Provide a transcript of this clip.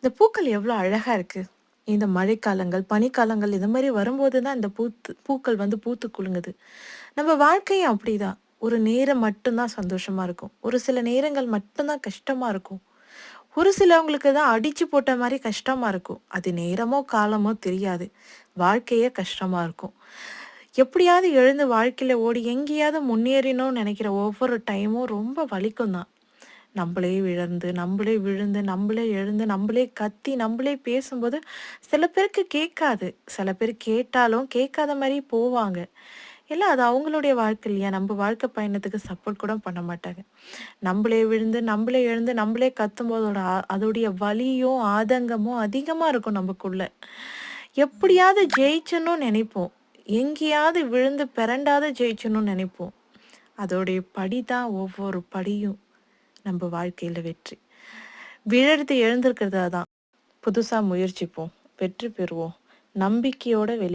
இந்த பூக்கள் எவ்வளோ அழகா இருக்கு. இந்த மழைக்காலங்கள், பனிக்காலங்கள் இது மாரி வரும்போது தான் இந்த பூக்கள் வந்து பூத்து குலுங்குது. நம்ம வாழ்க்கையும் அப்படிதான். ஒரு நேரம் மட்டும் தான் சந்தோஷமா இருக்கும். ஒரு சில நேரங்கள் மட்டும் தான் கஷ்டமா இருக்கும். ஒரு சிலவங்களுக்கு தான் அடிச்சு போட்ட மாரி கஷ்டமா இருக்கும். அது நேரமோ, காலமோ தெரியாது. வாழ்க்கையே கஷ்டமா இருக்கும். எப்படியாவது எழுந்து வாழ்க்கையில ஓடி எங்கேயாவது முன்னேறினோம்னு நெனைக்கிற ஒவ்வொரு டைமும் ரொம்ப வலிக்கும் தான். நம்பளே விழந்து, நம்பளே விழுந்து, நம்பளே எழுந்து, நம்பளே கத்தி, நம்பளே பேசும்போது சில பேருக்கு கேட்காது. சில பேர் கேட்டாலும் கேட்காத மாரி போவாங்க. இல்ல அது அவங்களுடைய வாழ்க்கை இல்லையா? நம்ப வாழ்க்கை பயணத்துக்கு சப்போர்ட் கூட பண்ண மாட்டாங்க. நம்பளே விழுந்து, நம்பளே எழுந்து, நம்பளே கத்தும்போது அதோடைய வலியும், ஆதங்கமும் அதிகமா இருக்கும் நமக்குள்ள. எப்படியாவது ஜெயிச்சணும்னு நெனைப்போம். எங்கேயாவது விழுந்து பெரண்டாவது ஜெயிச்சணும்னு நெனைப்போம். அதோடைய படி தான் ஒவ்வொரு படியும் நம்ப வாழ்க்கையில வெற்றி. விழறது எழுந்திருக்கிறதா தான். புதுசா முயற்சிப்போம். வெற்றி பெறுவோம். நம்பிக்கையோட